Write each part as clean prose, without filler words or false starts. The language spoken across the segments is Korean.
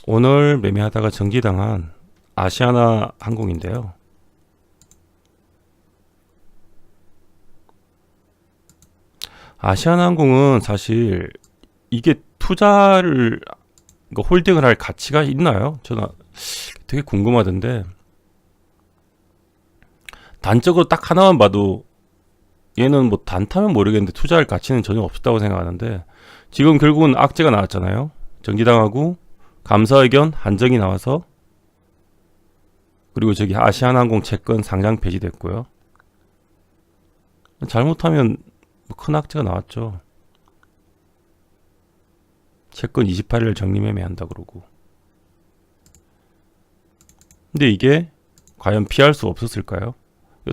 오늘 매매하다가 정지당한 아시아나 항공인데요. 아시아나 항공은 사실 이게 투자를 홀딩을 할 가치가 있나요? 저는 되게 궁금하던데, 단적으로 딱 하나만 봐도 얘는 뭐 단타면 모르겠는데 투자할 가치는 전혀 없다고 생각하는데, 지금 결국은 악재가 나왔잖아요. 정지당하고 감사의견 한정이 나와서, 그리고 저기 아시아나항공 채권 상장 폐지됐고요. 잘못하면 큰 악재가 나왔죠. 채권 28일 정리매매한다 그러고. 근데 이게 과연 피할 수 없었을까요?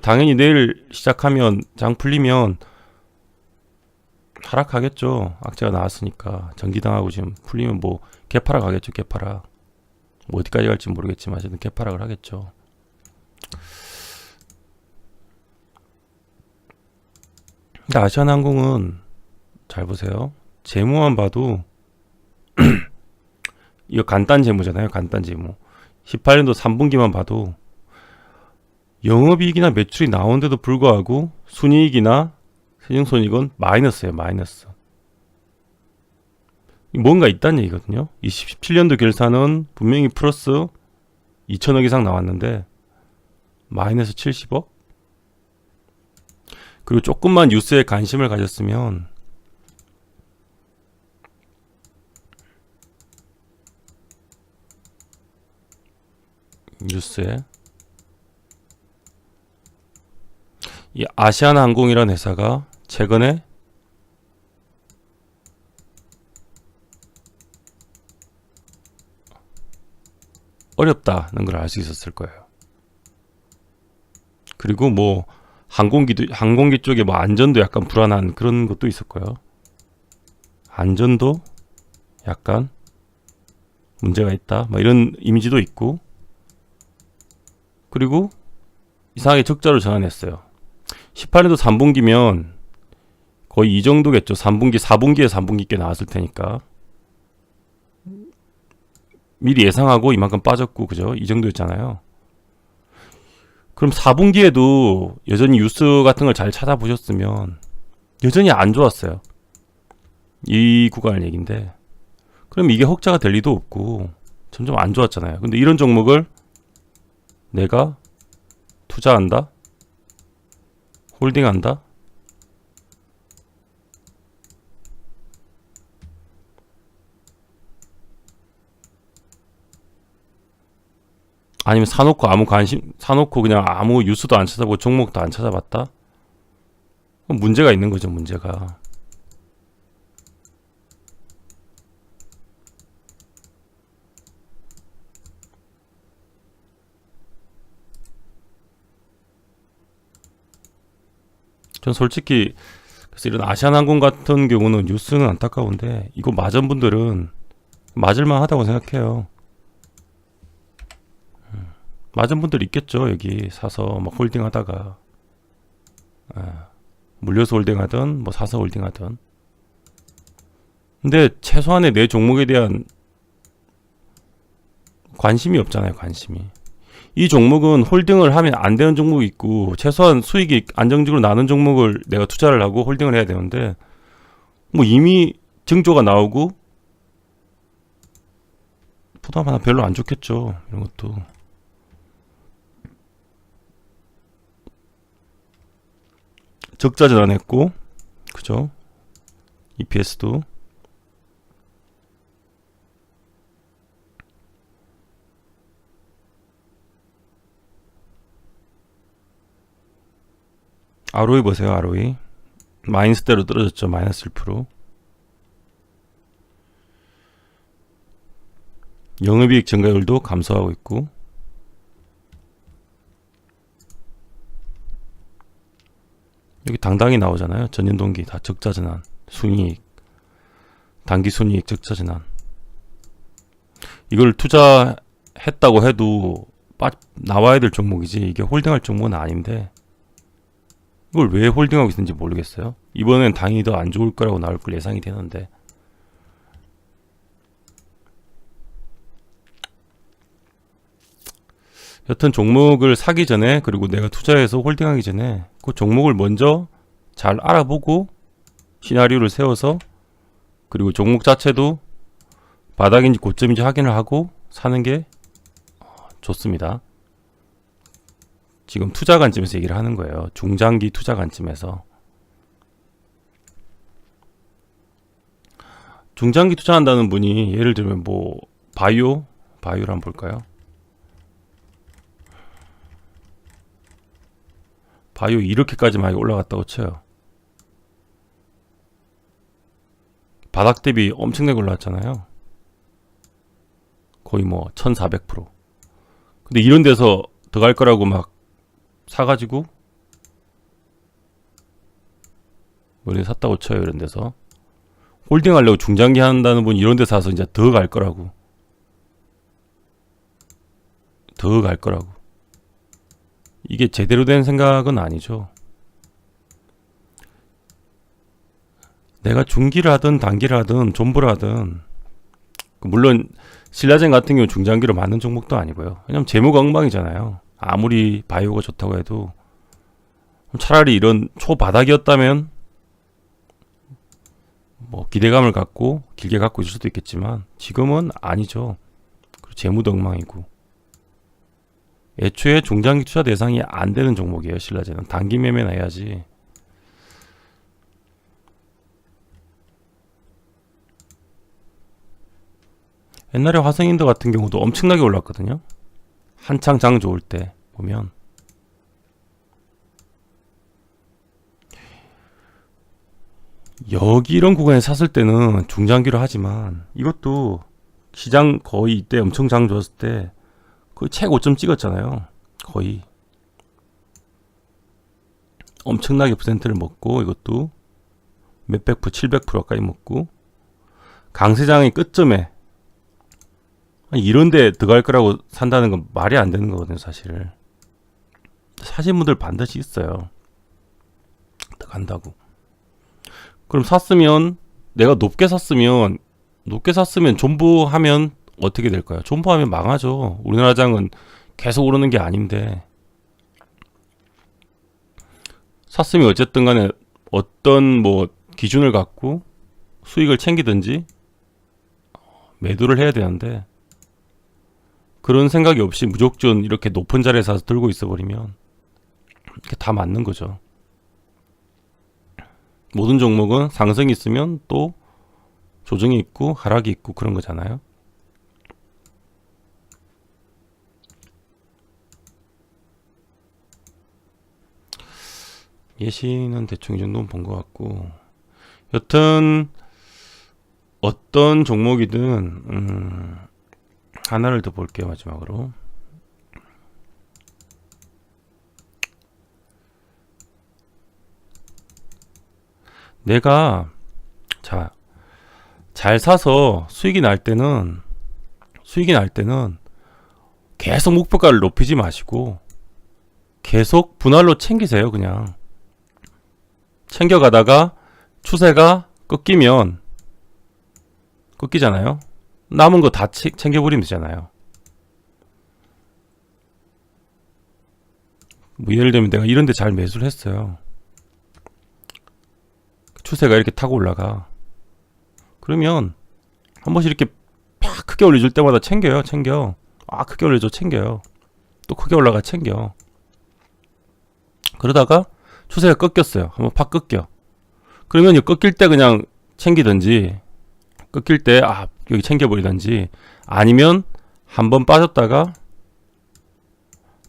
당연히 내일 시작하면 장 풀리면 하락하겠죠. 악재가 나왔으니까. 정지당하고 지금 풀리면 뭐 개파락 하겠죠. 개파락. 뭐 어디까지 갈지 모르겠지만 어쨌든 개파락을 하겠죠. 근데 아시아나항공은 잘 보세요. 재무만 봐도 이거 간단 재무잖아요. 간단 재무. 18년도 3분기만 봐도 영업이익이나 매출이 나오는데도 불구하고 순이익이나 세정손익은 마이너스예요. 마이너스. 뭔가 있다는 얘기거든요. 27년도 결산은 분명히 플러스 2천억 이상 나왔는데 마이너스 70억? 그리고 조금만 뉴스에 관심을 가졌으면 뉴스에 이 아시아나항공이라는 회사가 최근에 어렵다는 걸 알 수 있었을 거예요. 그리고 뭐 항공기 쪽에 뭐 안전도 약간 불안한 그런 것도 있을 거예요. 안전도 약간 문제가 있다. 뭐 이런 이미지도 있고. 그리고 이상하게 적자로 전환했어요. 18년도 3분기면 거의 이 정도겠죠. 3분기, 4분기에 3분기 꽤 나왔을 테니까. 미리 예상하고 이만큼 빠졌고, 그죠? 이 정도였잖아요. 그럼 4분기에도 여전히 뉴스 같은 걸 잘 찾아보셨으면 여전히 안 좋았어요. 이 구간 얘기인데. 그럼 이게 혹자가 될 리도 없고 점점 안 좋았잖아요. 근데 이런 종목을 내가 투자한다? 홀딩한다? 아니면 사놓고 그냥 아무 뉴스도 안 찾아보고 종목도 안 찾아봤다? 그럼 문제가 있는 거죠, 문제가. 전 솔직히 그래서 이런 아시아나항공 같은 경우는 뉴스는 안타까운데 이거 맞은 분들은 맞을만 하다고 생각해요. 맞은 분들 있겠죠. 여기 사서 막 홀딩하다가 물려서 홀딩하든 뭐 사서 홀딩하든. 근데 최소한의 내 종목에 대한 관심이 없잖아요. 관심이. 이 종목은 홀딩을 하면 안 되는 종목이 있고 최소한 수익이 안정적으로 나는 종목을 내가 투자를 하고 홀딩을 해야 되는데 뭐 이미 징조가 나오고 보다 별로 안 좋겠죠. 이런 것도. 적자 전환했고, 그죠? EPS도. ROE 보세요, ROE. 마이너스대로 떨어졌죠, 마이너스 1%. 영업이익 증가율도 감소하고 있고, 여기 당당히 나오잖아요. 전년동기 다 적자 전환, 순이익, 단기 순이익 적자 전환. 이걸 투자했다고 해도 나와야 될 종목이지 이게 홀딩할 종목은 아닌데 이걸 왜 홀딩하고 있는지 모르겠어요. 이번엔 당연히 더 안 좋을 거라고 나올 걸 예상이 되는데 여튼 종목을 사기 전에, 그리고 내가 투자해서 홀딩하기 전에 그 종목을 먼저 잘 알아보고 시나리오를 세워서, 그리고 종목 자체도 바닥인지 고점인지 확인을 하고 사는 게 좋습니다. 지금 투자 관점에서 얘기를 하는 거예요. 중장기 투자 관점에서. 중장기 투자한다는 분이 예를 들면 뭐 바이오를 한번 볼까요? 바이오 이렇게까지 많이 올라갔다고 쳐요. 바닥 대비 엄청나게 올라왔잖아요. 거의 뭐 1400%. 근데 이런 데서 들어갈 거라고 막 사가지고 원래 샀다고 쳐요. 이런 데서 홀딩 하려고 중장기 한다는 분 이런 데 사서 이제 더 갈 거라고, 더 갈 거라고. 이게 제대로 된 생각은 아니죠. 내가 중기를 하든 단기를 하든 존버를 하든, 물론 신라젠 같은 경우 중장기로 맞는 종목도 아니고요. 왜냐면 재무가 엉망이잖아요. 아무리 바이오가 좋다고 해도 차라리 이런 초바닥이었다면 뭐 기대감을 갖고 길게 갖고 있을 수도 있겠지만 지금은 아니죠. 그리고 재무도 엉망이고 애초에 중장기 투자 대상이 안 되는 종목이에요. 신라젠은 단기 매매나 해야지. 옛날에 화성인도 같은 경우도 엄청나게 올랐거든요. 한창 장 좋을 때 보면. 여기 이런 구간에 샀을 때는 중장기로 하지만 이것도 시장 거의 이때 엄청 장 좋았을 때 거의 최고점 찍었잖아요. 거의 엄청나게 퍼센트를 먹고, 이것도 몇백 %, 700% 가까이 먹고, 강세장의 끝점에 이런데 들어갈 거라고 산다는 건 말이 안 되는 거거든요. 사실 사신 분들 반드시 있어요. 들어간다고. 그럼 샀으면, 내가 높게 샀으면 존버하면 어떻게 될까요? 존버하면 망하죠. 우리나라 장은 계속 오르는 게 아닌데. 샀으면 어쨌든 간에 어떤 뭐 기준을 갖고 수익을 챙기든지 매도를 해야 되는데, 그런 생각이 없이 무조건 이렇게 높은 자리에 사서 들고 있어 버리면 이렇게 다 맞는 거죠. 모든 종목은 상승이 있으면 또 조정이 있고 하락이 있고 그런 거잖아요. 예시는 대충 이 정도는 본 것 같고, 여튼 어떤 종목이든 하나를 더 볼게요. 마지막으로 내가 잘 사서 수익이 날 때는 계속 목표가를 높이지 마시고 계속 분할로 챙기세요. 그냥 챙겨가다가 추세가 꺾이잖아요. 남은 거 다 챙겨버리면 되잖아요. 뭐 예를 들면 내가 이런데 잘 매수를 했어요. 추세가 이렇게 타고 올라가. 그러면 한 번씩 이렇게 팍 크게 올려줄 때마다 챙겨요. 크게 올려줘. 챙겨요. 또 크게 올라가. 챙겨. 그러다가 추세가 꺾였어요. 한번 팍 꺾여. 그러면 꺾일 때 그냥 챙기든지, 꺾일 때 여기 챙겨버리든지, 아니면 한번 빠졌다가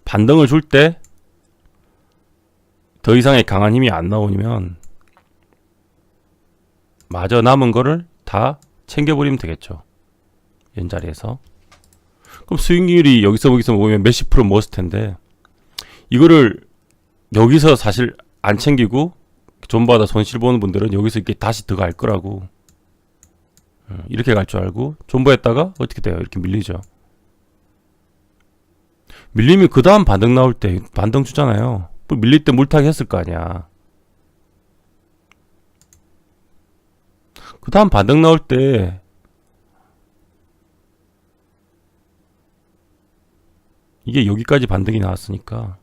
반등을 줄 때 더 이상의 강한 힘이 안 나오면 마저 남은 거를 다 챙겨버리면 되겠죠. 연자리에서. 그럼 수익률이 여기서 보면 몇십 % 먹었을 텐데, 이거를 여기서 사실 안 챙기고 존버하다 손실 보는 분들은 여기서 이렇게 다시 들어갈 거라고, 이렇게 갈 줄 알고 존버했다가 어떻게 돼요? 이렇게 밀리죠. 밀리면 그 다음 반등 나올 때 반등 주잖아요. 밀릴 때 물타기 했을 거 아니야. 그 다음 반등 나올 때 이게 여기까지 반등이 나왔으니까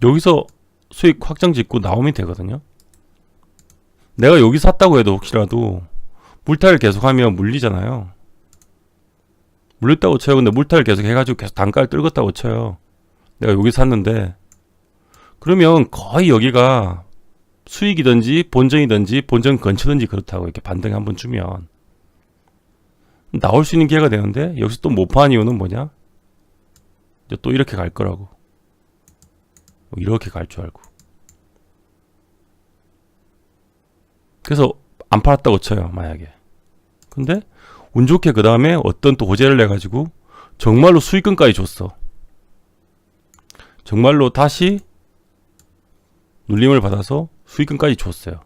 여기서 수익 확정 짓고 나오면 되거든요. 내가 여기 샀다고 해도 혹시라도 물타기를 계속하면 물리잖아요. 물렸다고 쳐요. 근데 물타기를 계속 해가지고 계속 단가를 떨궜다고 쳐요. 내가 여기 샀는데 그러면 거의 여기가 수익이든지 본전이든지 본전 근처든지 그렇다고 이렇게 반등이 한번 주면 나올 수 있는 기회가 되는데 여기서 또 못 파는 이유는 뭐냐? 이제 또 이렇게 갈 거라고. 이렇게 갈 줄 알고. 그래서 안 팔았다고 쳐요, 만약에. 근데 운 좋게 그 다음에 어떤 또 호재를 내가지고 정말로 수익금까지 줬어. 정말로 다시 눌림을 받아서 수익금까지 줬어요.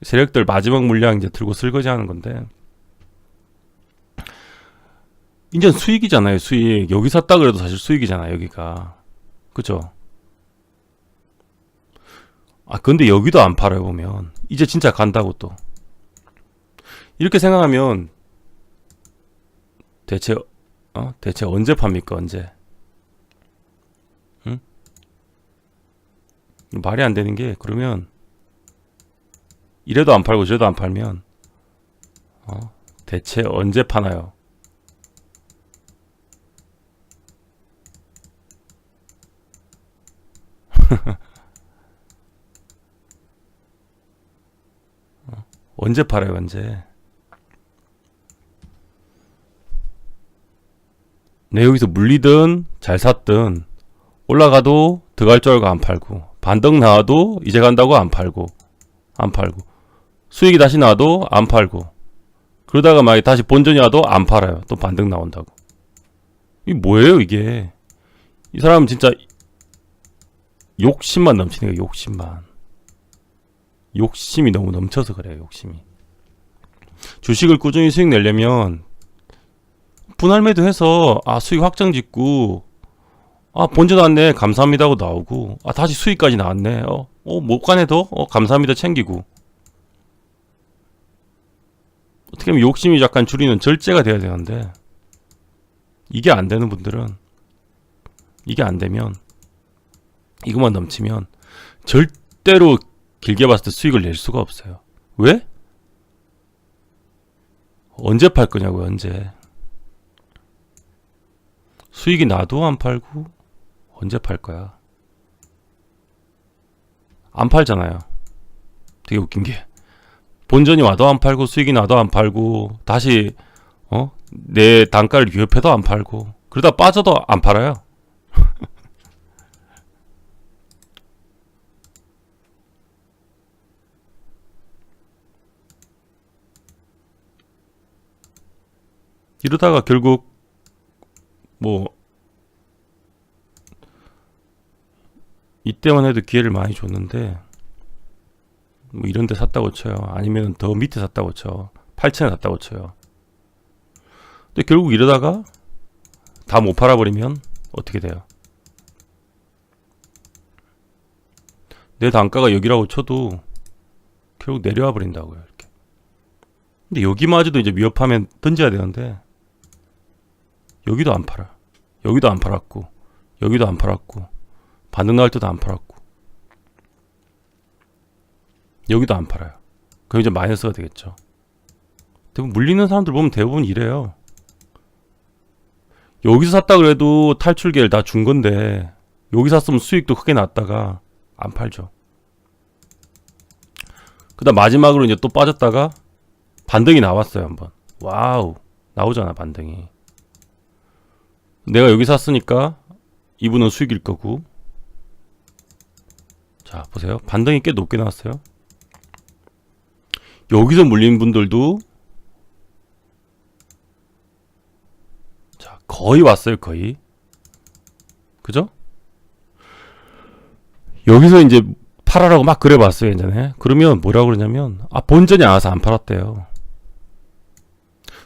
세력들 마지막 물량 이제 들고 설거지 하는 건데 이제 수익이잖아요. 수익. 여기 샀다 그래도 사실 수익이잖아요. 여기가. 그죠? 아 근데 여기도 안 팔아요. 보면 이제 진짜 간다고 또 이렇게 생각하면 대체 언제 팝니까? 언제? 응? 말이 안 되는 게 그러면 이래도 안 팔고 저래도 안 팔면 대체 언제 파나요? 언제 팔아요? 언제? 내 여기서 물리든 잘 샀든 올라가도 들어갈 줄 알고 안 팔고 반등 나와도 이제 간다고 안 팔고 수익이 다시 나와도 안 팔고 그러다가 막 다시 본전이 와도 안 팔아요. 또 반등 나온다고. 이게 뭐예요 이게? 이 사람은 진짜 욕심만 넘치는 거예요. 욕심이 너무 넘쳐서 그래요. 욕심이. 주식을 꾸준히 수익 내려면 분할 매도해서 수익 확정 짓고 본전 왔네 감사합니다 하고 나오고 다시 수익까지 나왔네 못 가네도 감사합니다 챙기고 어떻게 보면 욕심이 약간 줄이는 절제가 돼야 되는데 이게 안 되는 분들은 이게 안 되면 이것만 넘치면 절대로 길게 봤을 때 수익을 낼 수가 없어요. 왜? 언제 팔 거냐고요. 언제. 수익이 나도 안 팔고 언제 팔 거야. 안 팔잖아요. 되게 웃긴 게 본전이 와도 안 팔고 수익이 나도 안 팔고 다시 내 단가를 위협해도 안 팔고 그러다 빠져도 안 팔아요. 이러다가 결국 이때만 해도 기회를 많이 줬는데 이런 데 샀다고 쳐요. 아니면 더 밑에 샀다고 쳐. 8,000에 샀다고 쳐요. 근데 결국 이러다가 다 못 팔아버리면 어떻게 돼요? 내 단가가 여기라고 쳐도 결국 내려와 버린다고요. 이렇게. 근데 여기마저도 이제 위협하면 던져야 되는데 여기도 안 팔아. 여기도 안 팔았고 여기도 안 팔았고 반등 나올 때도 안 팔았고 여기도 안 팔아요. 그럼 이제 마이너스가 되겠죠. 대부분 물리는 사람들 보면 대부분 이래요. 여기서 샀다 그래도 탈출기를 다 준 건데 여기 샀으면 수익도 크게 났다가 안 팔죠. 그 다음 마지막으로 이제 또 빠졌다가 반등이 나왔어요. 한번 와우 나오잖아 반등이. 내가 여기 샀으니까 이분은 수익일 거고. 자 보세요. 반등이 꽤 높게 나왔어요. 여기서 물린 분들도 자 거의 왔어요. 거의. 그죠? 여기서 이제 팔아라고 막 그래봤어요. 예전에. 그러면 뭐라고 그러냐면 본전이 안 와서 안 팔았대요.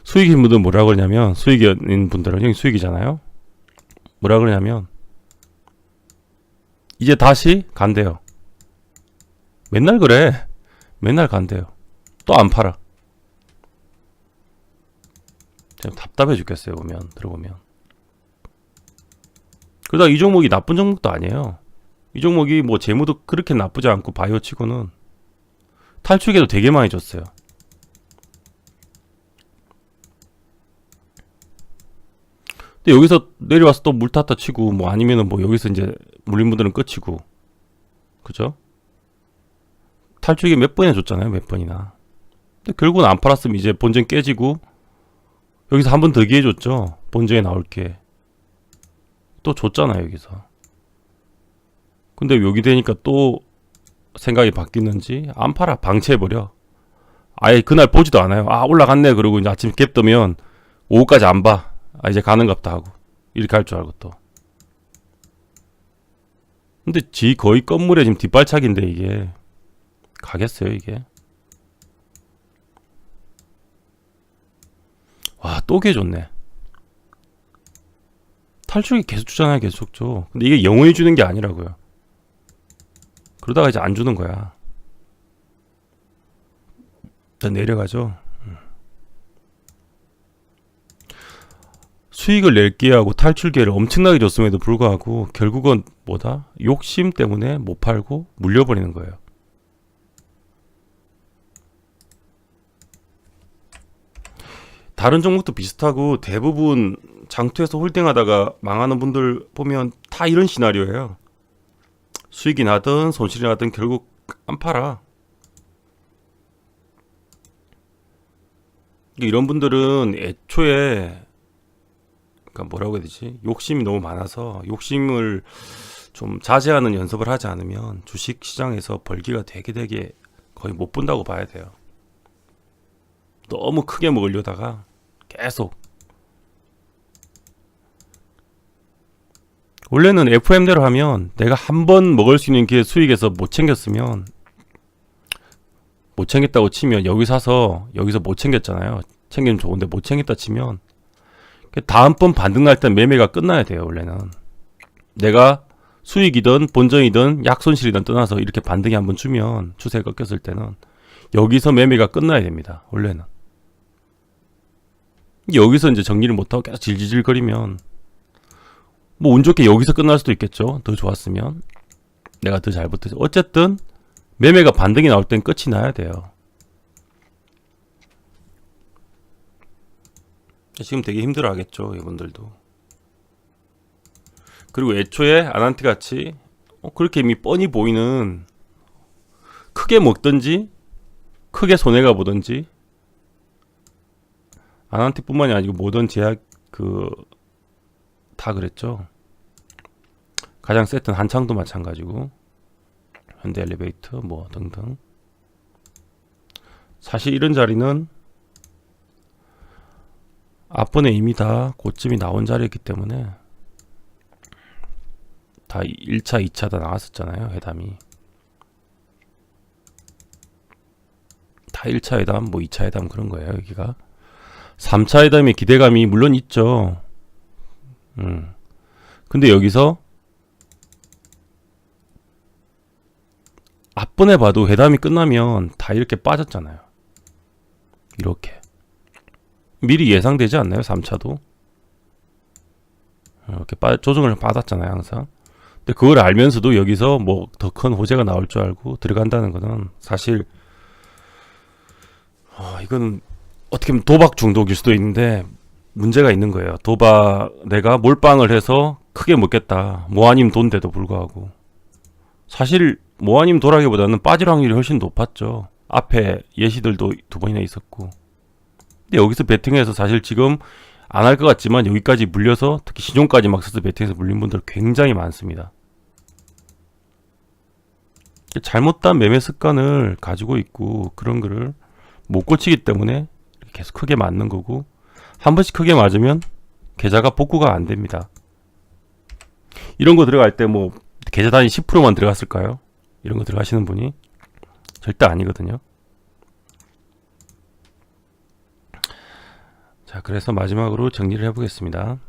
수익인 분들은 뭐라고 그러냐면 수익인 분들은 여기 수익이잖아요. 뭐라 그러냐면 이제 다시 간대요. 맨날 그래. 맨날 간대요. 또 안 팔아. 참 답답해 죽겠어요. 들어보면. 그러다 이 종목이 나쁜 종목도 아니에요. 이 종목이 뭐 재무도 그렇게 나쁘지 않고 바이오 치고는 탈출계도 되게 많이 줬어요. 근데 여기서 내려와서 또 물 탔다 치고 뭐 아니면은 뭐 여기서 이제 물린 분들은 끝이고, 그죠? 탈출계 몇 번이나 줬잖아요. 몇 번이나. 근데 결국은 안 팔았으면 이제 본전 깨지고 여기서 한 번 더 기회 줬죠. 본전에 나올 게. 또 줬잖아요. 여기서. 근데 여기 되니까 또 생각이 바뀌는지 안 팔아. 방치해버려. 아예 그날 보지도 않아요. 아 올라갔네 그러고 이제 아침 갭 뜨면 오후까지 안 봐. 아 이제 가는갑다 하고 이렇게 할 줄 알고 또. 근데 지 거의 건물에 지금 뒷발차기인데 이게 가겠어요 이게. 와 또 개줬네. 탈출이 계속 주잖아요. 계속 줘. 근데 이게 영원히 주는 게 아니라고요. 그러다가 이제 안 주는 거야. 일단 내려가죠. 수익을 낼게 하고 탈출기회를 엄청나게 줬음에도 불구하고 결국은 뭐다? 욕심 때문에 못 팔고 물려버리는 거예요. 다른 종목도 비슷하고 대부분 장투에서 홀딩하다가 망하는 분들 보면 다 이런 시나리오예요. 수익이 나든 손실이 나든 결국 안 팔아. 이런 분들은 애초에 그러니까 뭐라고 해야 되지? 욕심이 너무 많아서 욕심을 좀 자제하는 연습을 하지 않으면 주식 시장에서 벌기가 되게 거의 못 본다고 봐야 돼요. 너무 크게 먹으려다가 계속. 원래는 FM대로 하면 내가 한 번 먹을 수 있는 게 수익에서 못 챙겼으면, 못 챙겼다고 치면 여기 사서 여기서 못 챙겼잖아요. 챙기면 좋은데 못 챙겼다 치면 다음번 반등 날 땐 매매가 끝나야 돼요. 원래는 내가 수익이든 본전이든 약손실이든 떠나서 이렇게 반등이 한번 주면, 추세 꺾였을 때는 여기서 매매가 끝나야 됩니다. 원래는. 여기서 이제 정리를 못하고 계속 질질거리면 뭐 운 좋게 여기서 끝날 수도 있겠죠. 더 좋았으면 내가 더 잘 버텨서. 어쨌든 매매가 반등이 나올 땐 끝이 나야 돼요. 지금 되게 힘들어 하겠죠. 이분들도. 그리고 애초에 아난티 같이 그렇게 이미 뻔히 보이는, 크게 먹든지 크게 손해가 보든지, 아난티뿐만이 아니고 모든 제약 다 그랬죠. 가장 세트는 한창도 마찬가지고 현대 엘리베이터 뭐 등등. 사실 이런 자리는 앞번에 이미 다 고점이 나온 자리였기 때문에 다 1차, 2차 다 나왔었잖아요. 회담이. 다 1차 회담, 뭐 2차 회담 그런 거예요. 여기가. 3차 회담의 기대감이 물론 있죠. 근데 여기서 앞번에 봐도 회담이 끝나면 다 이렇게 빠졌잖아요. 이렇게. 미리 예상되지 않나요? 3차도. 이렇게 조정을 받았잖아요. 항상. 근데 그걸 알면서도 여기서 뭐 더 큰 호재가 나올 줄 알고 들어간다는 거는 사실 이건 어떻게 보면 도박 중독일 수도 있는데 문제가 있는 거예요. 내가 몰빵을 해서 크게 먹겠다. 모아님 돈대도 불구하고. 사실 모아님 돌아기보다는 빠질 확률이 훨씬 높았죠. 앞에 예시들도 2번이나 있었고. 근데 여기서 베팅해서 사실 지금 안 할 것 같지만 여기까지 물려서 특히 신용까지 막 써서 베팅해서 물린 분들 굉장히 많습니다. 잘못된 매매 습관을 가지고 있고 그런 거를 못 고치기 때문에 계속 크게 맞는 거고, 한 번씩 크게 맞으면 계좌가 복구가 안 됩니다. 이런 거 들어갈 때 뭐 계좌 단위 10%만 들어갔을까요? 이런 거 들어가시는 분이 절대 아니거든요. 자, 그래서 마지막으로 정리를 해보겠습니다.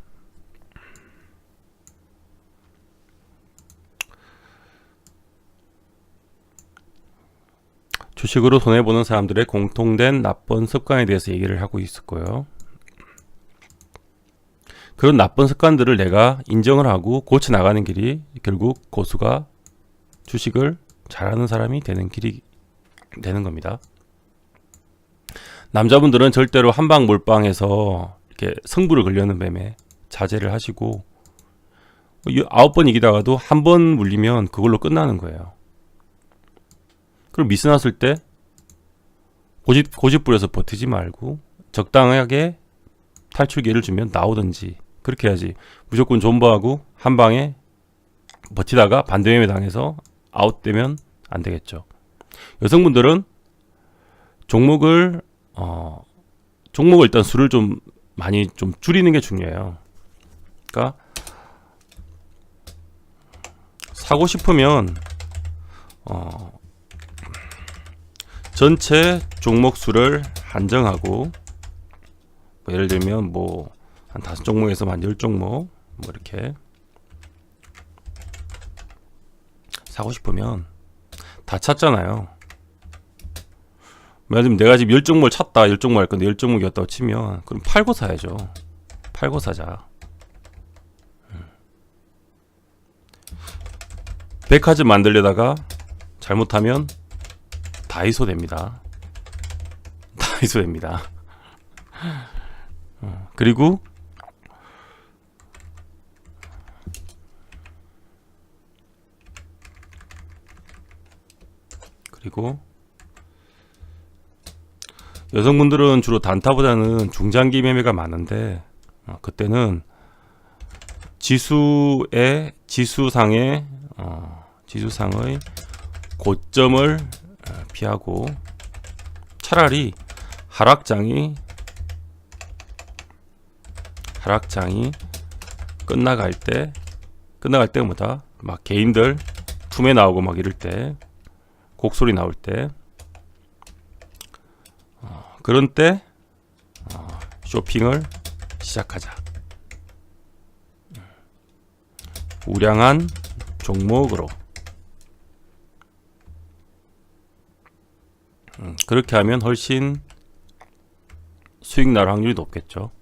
주식으로 손해보는 사람들의 공통된 나쁜 습관에 대해서 얘기를 하고 있었고요. 그런 나쁜 습관들을 내가 인정을 하고 고쳐 나가는 길이 결국 고수가 주식을 잘하는 사람이 되는 길이 되는 겁니다. 남자분들은 절대로 한방 몰빵해서 이렇게 승부를 걸려는 매매 자제를 하시고 9번 이기다가도 한 번 물리면 그걸로 끝나는 거예요. 그럼 미스 났을 때 고집 부려서 버티지 말고 적당하게 탈출 기회를 주면 나오든지 그렇게 해야지. 무조건 존버하고 한 방에 버티다가 반대매매 당해서 아웃되면 안 되겠죠. 여성분들은 종목을 일단 수를 좀 많이 좀 줄이는 게 중요해요. 그러니까 사고 싶으면 전체 종목 수를 한정하고 뭐 예를 들면 뭐 한 5종목에서 한 10종목 뭐 이렇게 사고 싶으면 다 찼잖아요. 예를 들면 내가 지금 10종목을 찼다. 10종목 할 건데 10종목이었다고 치면 그럼 팔고 사야죠. 팔고 사자. 백화점 만들려다가 잘못하면 다이소 됩니다. 다이소 됩니다. 그리고 여성분들은 주로 단타보다는 중장기 매매가 많은데 그때는 지수상의 고점을 피하고 차라리 하락장이 끝나갈 때보다 막 개인들 투매 나오고 막 이럴 때 곡소리 나올 때 그런 때 쇼핑을 시작하자. 우량한 종목으로 그렇게 하면 훨씬 수익 날 확률이 높겠죠.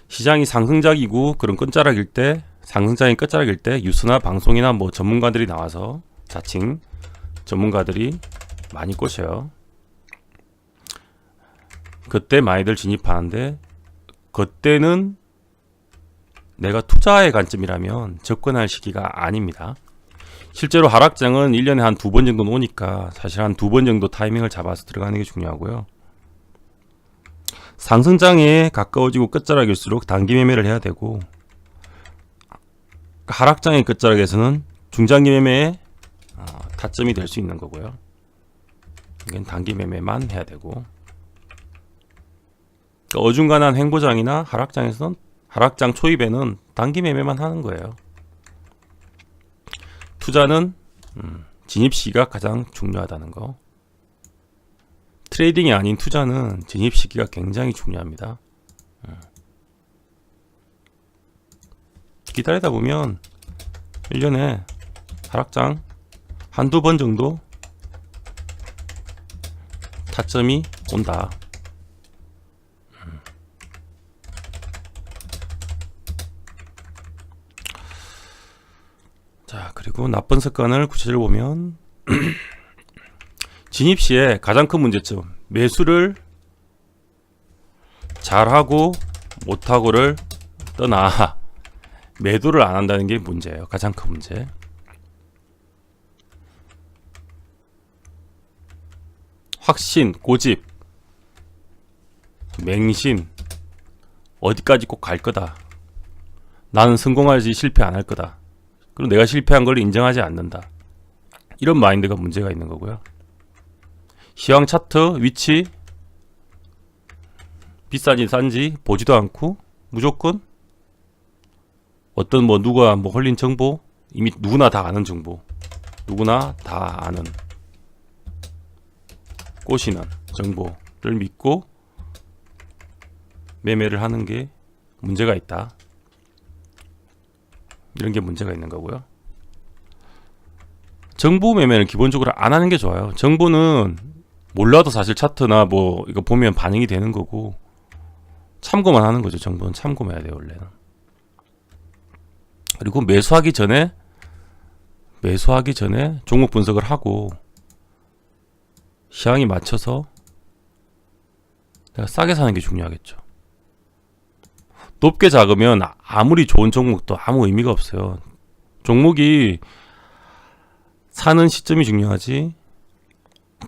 시장이 상승작이고 그런 끝자락일 때 상승장이 끝자락일 때 뉴스나 방송이나 뭐 전문가들이 나와서 자칭 전문가들이 많이 꼬셔요. 그때 많이들 진입하는데 그때는 내가 투자의 관점이라면 접근할 시기가 아닙니다. 실제로 하락장은 1년에 한 2번 정도 오니까 사실 한 2번 정도 타이밍을 잡아서 들어가는 게 중요하고요. 상승장에 가까워지고 끝자락일수록 단기 매매를 해야 되고 하락장의 끝자락에서는 중장기 매매의 타점이 될 수 있는 거고요. 이건 단기 매매만 해야 되고 어중간한 횡보장이나 하락장에서는 하락장 초입에는 단기 매매만 하는 거예요. 투자는 진입 시기가 가장 중요하다는 거. 트레이딩이 아닌 투자는 진입 시기가 굉장히 중요합니다. 기다리다 보면 1년에 하락장 한두 번 정도 타점이 온다. 자, 그리고 나쁜 습관을 구체적으로 보면 진입 시에 가장 큰 문제점, 매수를 잘하고 못하고를 떠나 매도를 안 한다는 게 문제예요. 가장 큰 문제. 확신, 고집, 맹신, 어디까지 꼭 갈 거다. 나는 성공하지 실패 안 할 거다. 그럼 내가 실패한 걸 인정하지 않는다. 이런 마인드가 문제가 있는 거고요. 시황 차트 위치 비싼지 싼지 보지도 않고 무조건 어떤 뭐 누가 뭐 홀린 정보, 이미 누구나 다 아는 정보, 누구나 다 아는 꼬시는 정보를 믿고 매매를 하는 게 문제가 있다. 이런 게 문제가 있는 거고요. 정보 매매는 기본적으로 안 하는 게 좋아요. 정보는 몰라도 사실 차트나 뭐 이거 보면 반영이 되는 거고 참고만 하는 거죠. 정보는 참고만 해야 돼요, 원래는. 그리고 매수하기 전에 종목 분석을 하고 시황에 맞춰서 내가 싸게 사는 게 중요하겠죠. 높게 작으면 아무리 좋은 종목도 아무 의미가 없어요. 종목이 사는 시점이 중요하지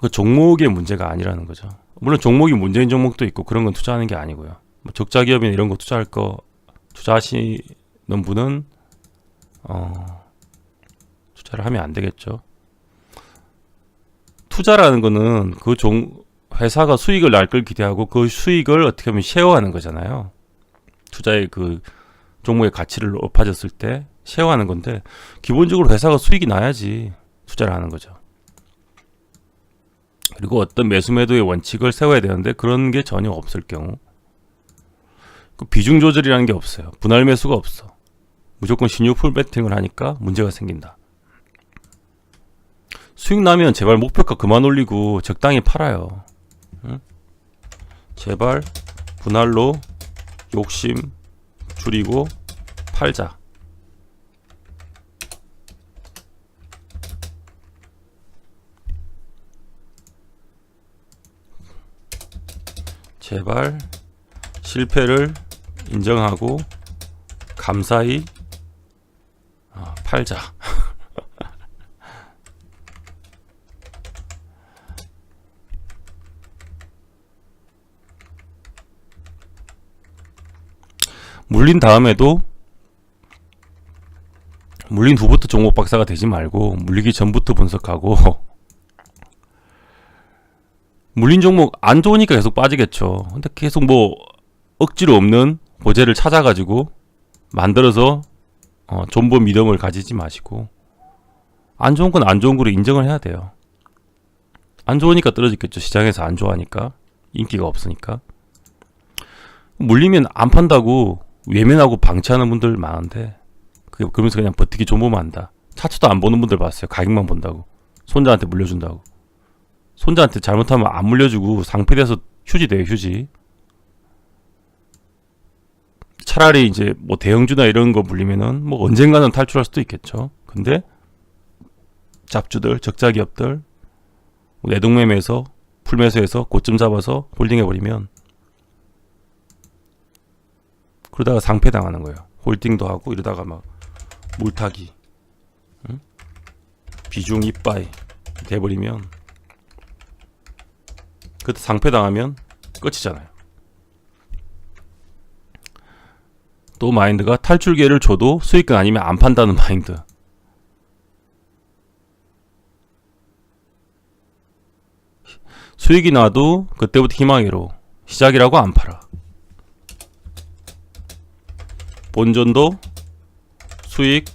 그 종목의 문제가 아니라는 거죠. 물론 종목이 문제인 종목도 있고 그런 건 투자하는 게 아니고요. 뭐 적자 기업이나 이런 거 투자하시는 분은 투자를 하면 안 되겠죠. 투자라는 거는 그 회사가 수익을 날 걸 기대하고 그 수익을 어떻게 하면 쉐어하는 거잖아요. 투자의 그 종목의 가치를 높아졌을 때 쉐어하는 건데 기본적으로 회사가 수익이 나야지 투자를 하는 거죠. 그리고 어떤 매수 매도의 원칙을 세워야 되는데 그런 게 전혀 없을 경우 그 비중 조절이라는 게 없어요. 분할 매수가 없어. 무조건 신유 풀 배팅을 하니까 문제가 생긴다. 수익 나면 제발 목표가 그만 올리고 적당히 팔아요. 응? 제발 분할로 욕심 줄이고 팔자. 제발 실패를 인정하고 감사히 팔자. 물린 다음에도 물린 후부터 종목 박사가 되지 말고 물리기 전부터 분석하고 물린 종목 안 좋으니까 계속 빠지겠죠. 근데 계속 뭐 억지로 없는 호재를 찾아가지고 만들어서 존버 믿음을 가지지 마시고 안 좋은 건 안 좋은 거로 인정을 해야 돼요. 안 좋으니까 떨어지겠죠. 시장에서 안 좋아하니까 인기가 없으니까. 물리면 안 판다고 외면하고 방치하는 분들 많은데 그러면서 그냥 버티기 존버만 한다. 차트도 안 보는 분들 봤어요. 가격만 본다고. 손자한테 물려준다고. 손자한테 잘못하면 안 물려주고 상패돼서 휴지 돼요. 휴지. 차라리 이제 뭐 대형주나 이런 거 물리면은 뭐 언젠가는 탈출할 수도 있겠죠. 근데 잡주들, 적자 기업들 내동매매에서 풀매수해서 고점 잡아서 홀딩해버리면 그러다가 상패 당하는 거예요. 홀딩도 하고 이러다가 막 물타기, 응? 비중 이빠이 돼버리면 그때 상패 당하면 끝이잖아요. 또 마인드가 탈출 기회를 줘도 수익은 아니면 안 판다는 마인드. 수익이 나도 그때부터 희망회로 시작이라고 안 팔아. 본전도 수익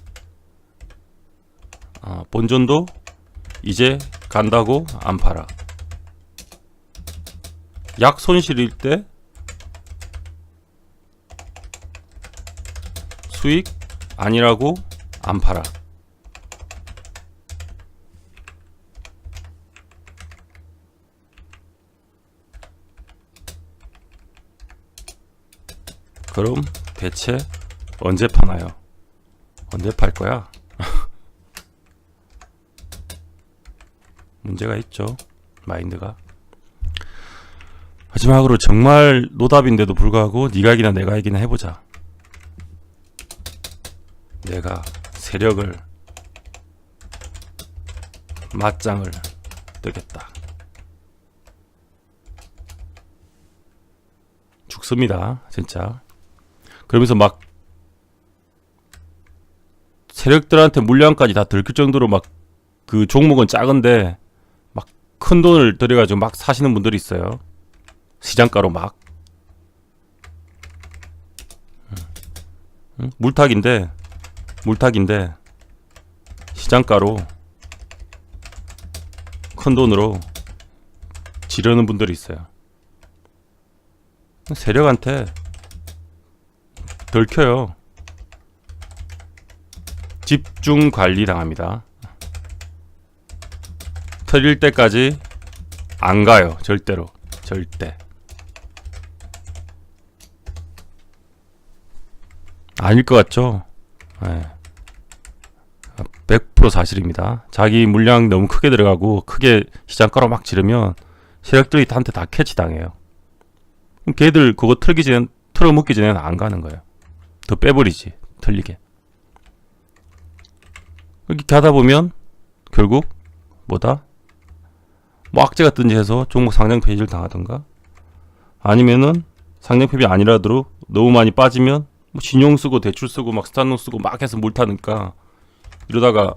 본전도 이제 간다고 안 팔아. 약 손실일 때 수익 아니라고 안 팔아. 그럼 대체 언제 파나요? 언제 팔 거야? 문제가 있죠. 마인드가. 마지막으로 정말 노답인데도 불구하고 네가 이기나 내가 이기나 해보자. 내가 세력을 맞짱을 뜨겠다. 죽습니다. 진짜. 그러면서 막 세력들한테 물량까지 다 들킬 정도로 막 그 종목은 작은데 막 큰 돈을 들여가지고 막 사시는 분들이 있어요. 시장가로 막 물타기인데 시장가로 큰 돈으로 지르는 분들이 있어요. 세력한테 덜켜요. 집중 관리 당합니다. 털릴 때까지 안 가요. 절대로. 절대. 아닐 것 같죠? 네. 100% 사실입니다. 자기 물량 너무 크게 들어가고 크게 시장가로 막 지르면 세력들이 한테 다 캐치당해요. 그럼 걔들 그거 틀어먹기 전에는 안 가는 거예요. 더 빼버리지, 틀리게. 이렇게 하다 보면 결국 뭐다? 뭐 악재 같든지 해서 종목 상장 폐지를 당하던가, 아니면은 상장 폐지 아니라도 너무 많이 빠지면 뭐 신용 쓰고 대출 쓰고 막 스타노 쓰고 막 해서 물 타니까, 이러다가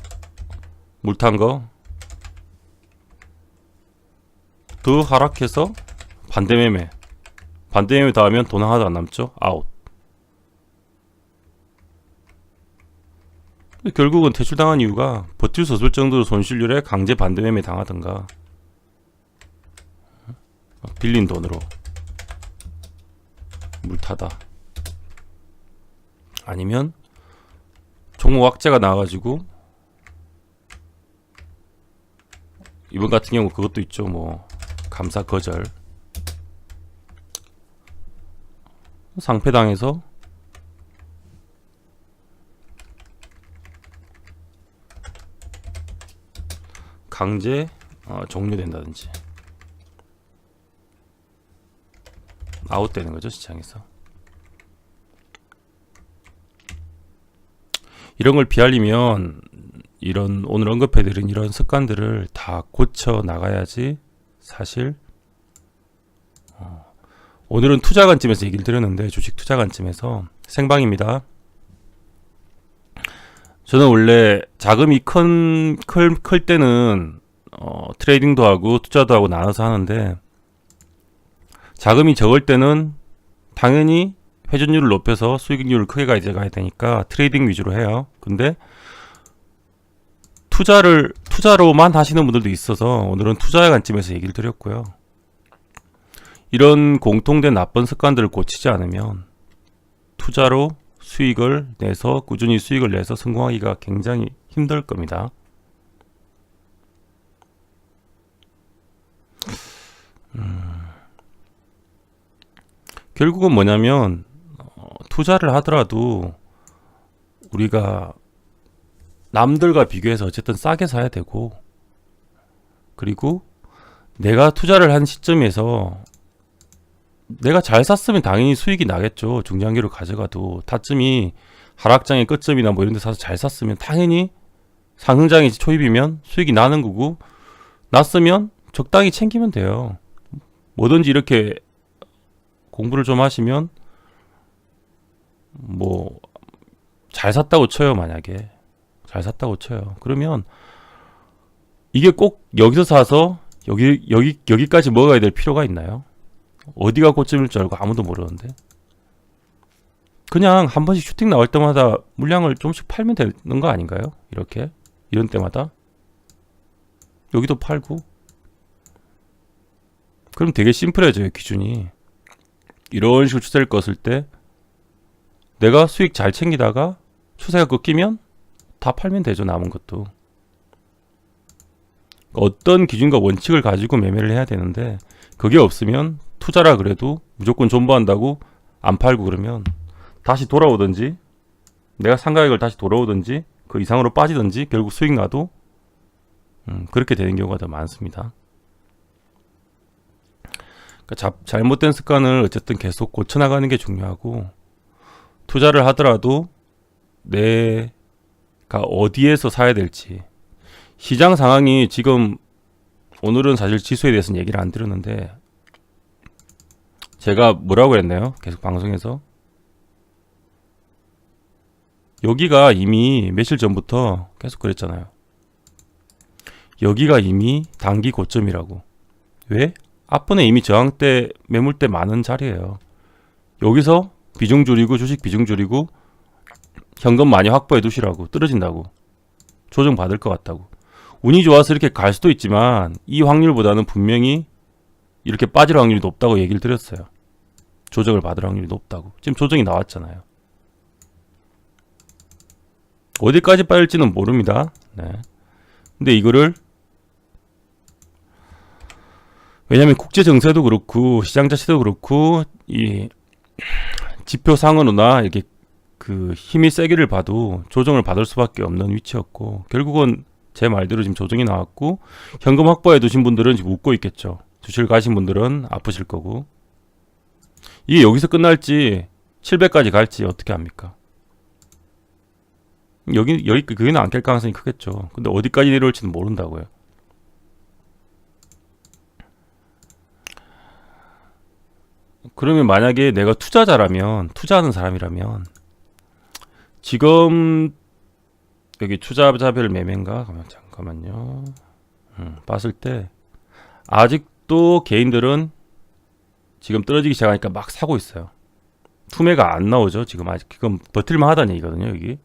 물 탄 거 더 하락해서 반대매매 다 하면 돈 하나도 안 남죠. 아웃. 결국은 퇴출당한 이유가 버틸 수 없을 정도로 손실률에 강제 반대매매 당하던가, 빌린 돈으로 물타다, 아니면 종목 악재가 나와가지고, 이번 같은 경우 그것도 있죠. 뭐 감사 거절, 상패당해서 강제 종료된다든지 아웃되는 거죠, 시장에서. 이런 걸 피하려면 이런 오늘 언급해드린 이런 습관들을 다 고쳐 나가야지. 사실 오늘은 투자 관점에서 얘기를 드렸는데, 주식 투자 관점에서 생방입니다. 저는 원래 자금이 클 때는 트레이딩도 하고 투자도 하고 나눠서 하는데, 자금이 적을 때는 당연히 회전율을 높여서 수익률을 크게 가져가야 되니까 트레이딩 위주로 해요. 근데 투자로만 하시는 분들도 있어서 오늘은 투자의 관점에서 얘기를 드렸고요. 이런 공통된 나쁜 습관들을 고치지 않으면 투자로 수익을 내서 꾸준히 수익을 내서 성공하기가 굉장히 힘들 겁니다. 결국은 뭐냐면 투자를 하더라도 우리가 남들과 비교해서 어쨌든 싸게 사야 되고, 그리고 내가 투자를 한 시점에서 내가 잘 샀으면 당연히 수익이 나겠죠. 중장기로 가져가도 타점이 하락장의 끝점이나 뭐 이런 데 사서 잘 샀으면 당연히 상승장이 초입이면 수익이 나는 거고, 났으면 적당히 챙기면 돼요. 뭐든지 이렇게 공부를 좀 하시면 뭐 잘 샀다고 쳐요. 만약에 잘 샀다고 쳐요. 그러면 이게 꼭 여기서 사서 여기까지 먹어야 될 필요가 있나요? 어디가 고점일 줄 알고 아무도 모르는데, 그냥 한 번씩 슈팅 나올 때마다 물량을 좀씩 팔면 되는 거 아닌가요? 이렇게 이런 때마다 여기도 팔고, 그럼 되게 심플해져요. 기준이 이런 식으로 추세를 껐을 때 내가 수익 잘 챙기다가 추세가 꺾이면 다 팔면 되죠. 남은 것도. 어떤 기준과 원칙을 가지고 매매를 해야 되는데, 그게 없으면 투자라 그래도 무조건 존버한다고 안 팔고 그러면 다시 돌아오든지, 내가 상가액을 다시 돌아오든지 그 이상으로 빠지든지 결국 수익 나도 그렇게 되는 경우가 더 많습니다. 그러니까 잘못된 습관을 어쨌든 계속 고쳐나가는 게 중요하고, 투자를 하더라도 내가 어디에서 사야 될지, 시장 상황이 지금, 오늘은 사실 지수에 대해서는 얘기를 안 드렸는데, 제가 뭐라고 했나요? 계속 방송에서 여기가 이미 며칠 전부터 계속 그랬잖아요. 여기가 이미 단기 고점이라고. 왜? 앞번에 이미 저항대 매물대 많은 자리예요. 여기서 비중 줄이고, 주식 비중 줄이고, 현금 많이 확보해 두시라고. 떨어진다고, 조정 받을 것 같다고. 운이 좋아서 이렇게 갈 수도 있지만 이 확률보다는 분명히 이렇게 빠질 확률이 높다고 얘기를 드렸어요. 조정을 받을 확률이 높다고. 지금 조정이 나왔잖아요. 어디까지 빠질지는 모릅니다. 네. 근데 이거를, 왜냐면 국제 정세도 그렇고 시장 자체도 그렇고 이 지표 상으로나 이렇게 그 힘이 세기를 봐도 조정을 받을 수밖에 없는 위치였고, 결국은 제 말대로 지금 조정이 나왔고, 현금 확보해 두신 분들은 지금 웃고 있겠죠. 주실 가신 분들은 아프실 거고. 이게 여기서 끝날지 700까지 갈지 어떻게 합니까? 여기 그게는 안 깰 가능성이 크겠죠. 근데 어디까지 내려올지는 모른다고요. 그러면 만약에 내가 투자하는 사람이라면, 지금 여기 투자자별 매매인가? 잠깐만요. 봤을 때 아직도 개인들은 지금 떨어지기 시작하니까 막 사고 있어요. 투매가 안 나오죠. 지금 아직 그건 버틸만 하다는 얘기거든요, 여기.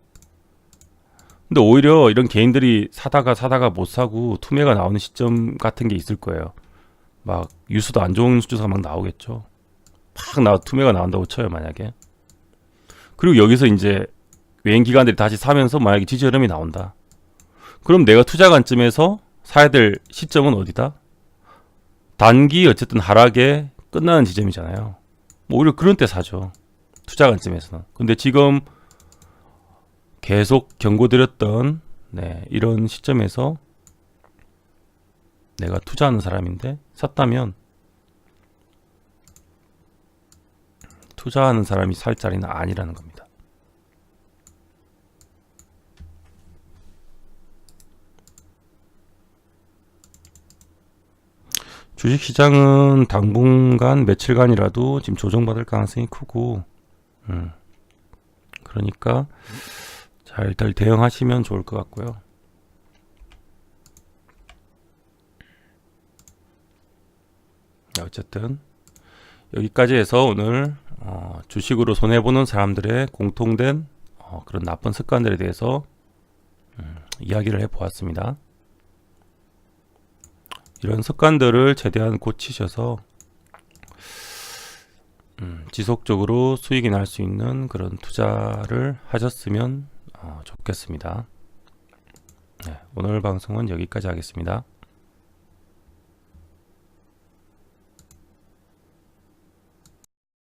근데 오히려 이런 개인들이 사다가 못 사고 투매가 나오는 시점 같은 게 있을 거예요. 막 뉴스도 안 좋은 주사가 막 나오겠죠. 투매가 나온다고 쳐요, 만약에. 그리고 여기서 이제 외인 기관들이 다시 사면서 만약에 지지 흐름이 나온다. 그럼 내가 투자 관점에서 사야 될 시점은 어디다? 단기 어쨌든 하락에 끝나는 지점이잖아요. 뭐 오히려 그런 때 사죠. 투자 관점에서는. 근데 지금 계속 경고드렸던 이런 시점에서 내가 투자하는 사람인데 샀다면, 투자하는 사람이 살 자리는 아니라는 겁니다. 주식시장은 당분간 며칠간이라도 지금 조정받을 가능성이 크고, 그러니까 잘들 대응하시면 좋을 것 같고요. 어쨌든 여기까지 해서 오늘 주식으로 손해보는 사람들의 공통된 그런 나쁜 습관들에 대해서 이야기를 해보았습니다. 이런 습관들을 최대한 고치셔서 지속적으로 수익이 날 수 있는 그런 투자를 하셨으면 좋겠습니다. 오늘 방송은 여기까지 하겠습니다.